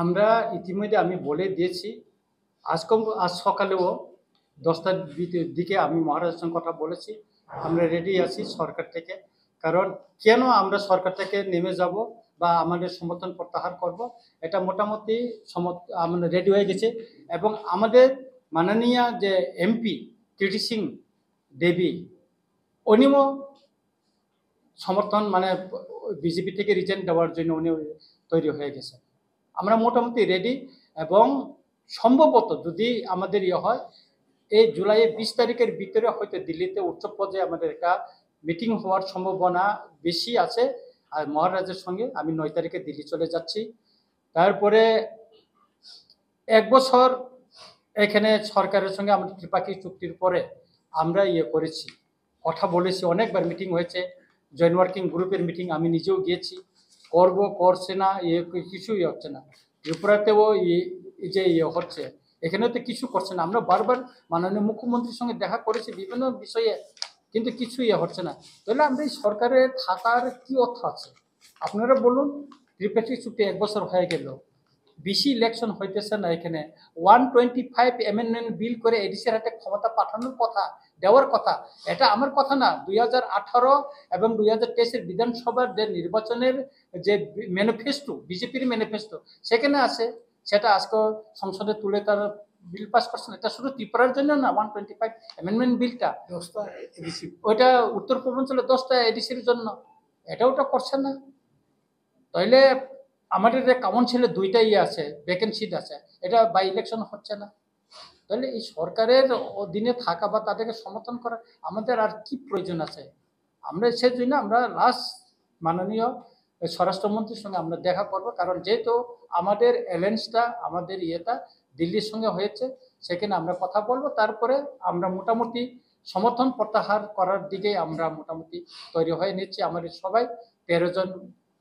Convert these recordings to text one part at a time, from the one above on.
আমরা ইতিমধ্যে আমি বলে দিয়েছি, আজ সকালেও 10টার দিকে আমি মহারাজের সঙ্গে কথা বলেছি। আমরা রেডি আছি সরকার থেকে, কারণ কেন আমরা সরকার থেকে নেমে যাব বা আমাদের সমর্থন প্রত্যাহার করব, এটা মোটামুটি আমরা রেডি হয়ে গেছে। এবং আমাদের মাননীয় যে এমপি টিটি সিং দেবী, উনিও সমর্থন মানে বিজেপি থেকে রিজেন্ট দেওয়ার জন্য উনি তৈরি হয়ে গেছে। আমরা মোটামুটি রেডি, এবং সম্ভবত যদি আমাদের হয়, এই জুলাইয়ের 20 তারিখের ভিতরে হয়তো দিল্লিতে উচ্চ পর্যায়ে আমাদের একটা মিটিং হওয়ার সম্ভাবনা বেশি আছে। আর মহারাজের সঙ্গে আমি 9 তারিখে দিল্লি চলে যাচ্ছি। তারপরে 1 বছর এখানে সরকারের সঙ্গে আমাদের ত্রিপাক্ষিক চুক্তির পরে আমরা করেছি, কথা বলেছি, অনেকবার মিটিং হয়েছে, জয়েন্ট ওয়ার্কিং গ্রুপের মিটিং আমি নিজেও গিয়েছি। করছে না, কিছুই হচ্ছে না। ত্রিপুরাতেও যে হচ্ছে, এখানেও তো কিছু করছে না। আমরা বারবার মাননীয় মুখ্যমন্ত্রীর সঙ্গে দেখা করেছি বিভিন্ন বিষয়ে, কিন্তু কিছুই হচ্ছে না। তাহলে আমরা এই সরকারে থাকার কি অর্থ আছে? আপনারা বলুন, ত্রিপাক্ষিক চুক্তি 1 বছর হয়ে গেল, বেশি ইলেকশন হইতেছে না। এখানে 125 অ্যামেন্ডমেন্ট বিল করে এডিসির হাতে ক্ষমতা পাঠানোর কথা, দেওয়ার কথা। এটা আমার কথা না, 2018 এবং 2023-এর বিধানসভার যে নির্বাচনের যে ম্যানিফেস্টো, বিজেপির ম্যানিফেস্টো, সেখানে আছে। সেটা আজকে সংসদে তুলে তার বিল পাস করছেন। এটা শুধু ত্রিপুরার জন্য না, 125 অ্যামেন্ডমেন্ট বিলটা 10টা এডিসি, ওইটা উত্তর পূর্বাঞ্চলে 10টা এডিসির জন্য, ওটা করছে না। তাইলে আমাদের যে কাউন্সিলে 2টা আছে, ভ্যাকেন্সি আছে, এটা বাই ইলেকশন হচ্ছে না। তাহলে এই সরকারের অধীনে থাকা বা তাদেরকে সমর্থন করা আমাদের আর কি প্রয়োজন আছে? আমরা সেই জন্য আমরা লাস্ট মাননীয় স্বরাষ্ট্রমন্ত্রীর সঙ্গে আমরা দেখা করব, কারণ যেহেতু আমাদের অ্যালায়েন্সটা, আমাদের দিল্লির সঙ্গে হয়েছে, সেখানে আমরা কথা বলবো। তারপরে আমরা মোটামুটি সমর্থন প্রত্যাহার করার দিকে আমরা মোটামুটি তৈরি হয়ে নিচ্ছি। আমাদের সবাই 13 জন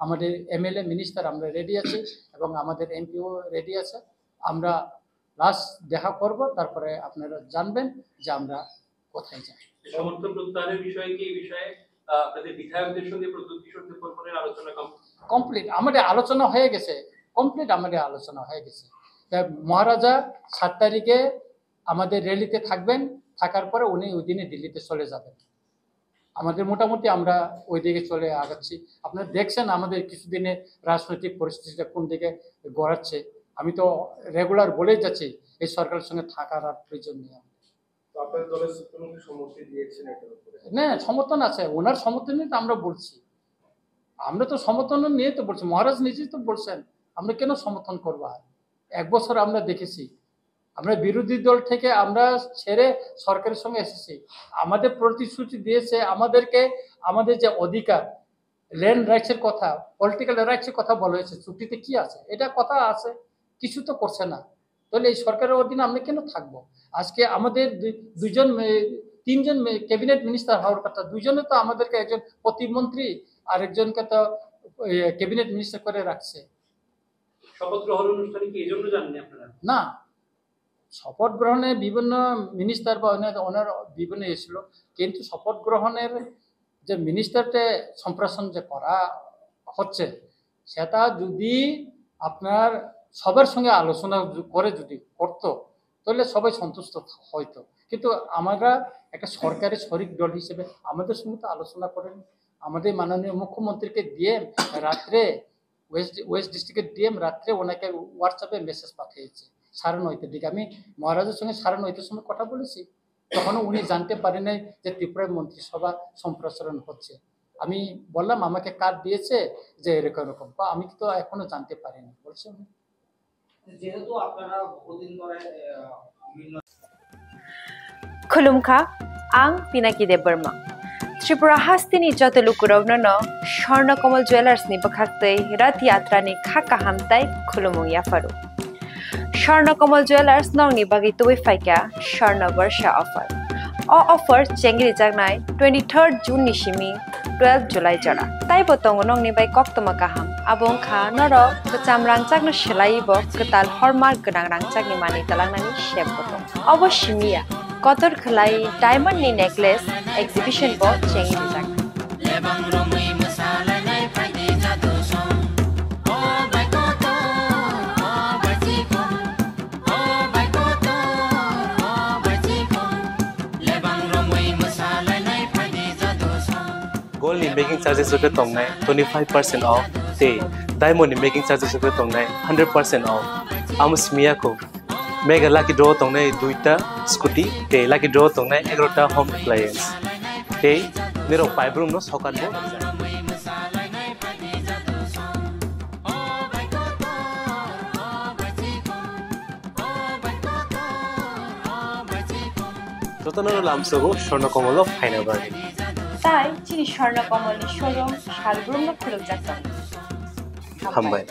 আমাদের এমএলএ মিনিস্টার আমরা রেডি আছি, এবং আমাদের এমপিও রেডি আছে। আমরা লাস্ট দেখা করব, তারপরে আপনারা জানবেন যে আমরা কোথায় যাই। সমর্থন প্রত্যাহারের বিষয়ে কি এই বিষয়ে আপনাদের বিধায়কদের সঙ্গে প্রদ্যুৎ কিশোর দেববর্মনের আলোচনা কমপ্লিট? আমাদের আলোচনা হয়ে গেছে, কমপ্লিট আমাদের আলোচনা হয়ে গেছে। মহারাজা 7 তারিখে আমাদের র্যালিতে থাকবেন, থাকার পরে উনি ওই দিনে দিল্লিতে চলে যাবেন। আমাদের মোটামুটি আমরা ওই দিকে চলে আগাচ্ছি। আপনারা দেখছেন আমাদের কিছুদিনে রাজনৈতিক পরিস্থিতিটা কোন দিকে গড়াচ্ছে। আমি তো রেগুলার বলেই যাচ্ছি এই সরকারের সঙ্গে থাকার আর প্রয়োজন নেই। না, সমর্থন আছে, ওনার সমর্থন নিয়ে তো আমরা বলছি। আমরা তো সমর্থন নিয়ে তো বলছি, মহারাজ নিজেই তো বলছেন, আমরা কেন সমর্থন করবো? 1 বছর আমরা দেখেছি, আমরা বিরোধী দল থেকে আমরা ছেড়ে সরকারের সঙ্গে এসেছি। আমাদের প্রতিশ্রুতি দিয়েছে আমাদেরকে, আমাদের যে অধিকার, ল্যান্ড রাইটসের কথা, পলিটিক্যাল রাইটসের কথা বলা হয়েছে, চুক্তিতে কি আছে? এটা কথা আছে, কিছু তো করছে না। তাহলে এই সরকারের অধীনে আমরা কেন থাকবো? আজকে আমাদের 3জন ক্যাবিনেট মিনিস্টার হওয়ার কথা, 2জনে তো আমাদেরকে, একজন প্রতিমন্ত্রী আর একজনকে তো ক্যাবিনেট মিনিস্টার করে রাখছে। শপথ গ্রহণ অনুষ্ঠানে কি এজন্য জানেন আপনারা? না, শপথ গ্রহণে বিভিন্ন মিনিস্টার বা ওনার বিভিন্ন এসেছিল, কিন্তু শপথ গ্রহণের যে মিনিস্টারকে সম্প্রসারণ যে করা হচ্ছে, সেটা যদি আপনার সবার সঙ্গে আলোচনা করে যদি করতো, তাহলে সবাই সন্তুষ্ট হইতো। কিন্তু আমরা একটা সরকারের শরিক দল হিসেবে আমাদের সঙ্গে তো আলোচনা করেন। আমাদের মাননীয় মুখ্যমন্ত্রীকে দিয়ে রাত্রে, ওয়েস্ট ডিস্ট্রিক্টের ডিএম রাত্রে ওনাকে হোয়াটসঅ্যাপে মেসেজ পাঠিয়েছে 9:30 দিকে। আমি মহারাজের সঙ্গে 9:30 সময় কথা বলেছি, তখনও উনি জানতে পারেন নাই যে ত্রিপুরায় মন্ত্রিসভা সম্প্রসারণ হচ্ছে। আমি বললাম আমাকে কার্ড দিয়েছে যে এরকম এরকম, বা আমি তো এখনো জানতে পারিনি বলছি। যেহেতু আপনারা বহুদিন ধরে खुलुमखा आं पिनाकी देबबर्मा त्रिपुरा हास्तिनि जत लुकुरावनो स्वर्णकमल ज्वेलार्स नि बखाक्तै रथ यात्रा नि खाका हामताय खुलुमुं याफारु स्वर्णकमल ज्वेलार्स नंगनि बागै तुबै फाइका स्वर्ण वर्षा ऑफर ऑफर चेंगरि जागनाय 23 जून नि सिमी 12 जुलाई जरा ताइ बतंग नंगनि बाय कक्तमा काहाम आबुं खा नर चामरां चागनो सेलाइबो कताल हरमार्क गोनां रांचागनि मानि तलांनानि शेप बतंग अवश्यमिया कतर खलाई डायमंड नि नेकलेस एग्जिबिशन बो चेंगरि जाग Gold ni making charges ko tongnai 25% off te diamond ni making charges ko tongnai 100% off amus miya ko mega lucky draw tongnai duita scooty te lucky draw tongnai 11ta home appliance te nero paibrum no sokan bo Totono lamsogo Swarnakomolo final bargain তাই চিনি স্বর্ণকমলের showroom শালগ্রাম খোলা যাচ্ছে Hambai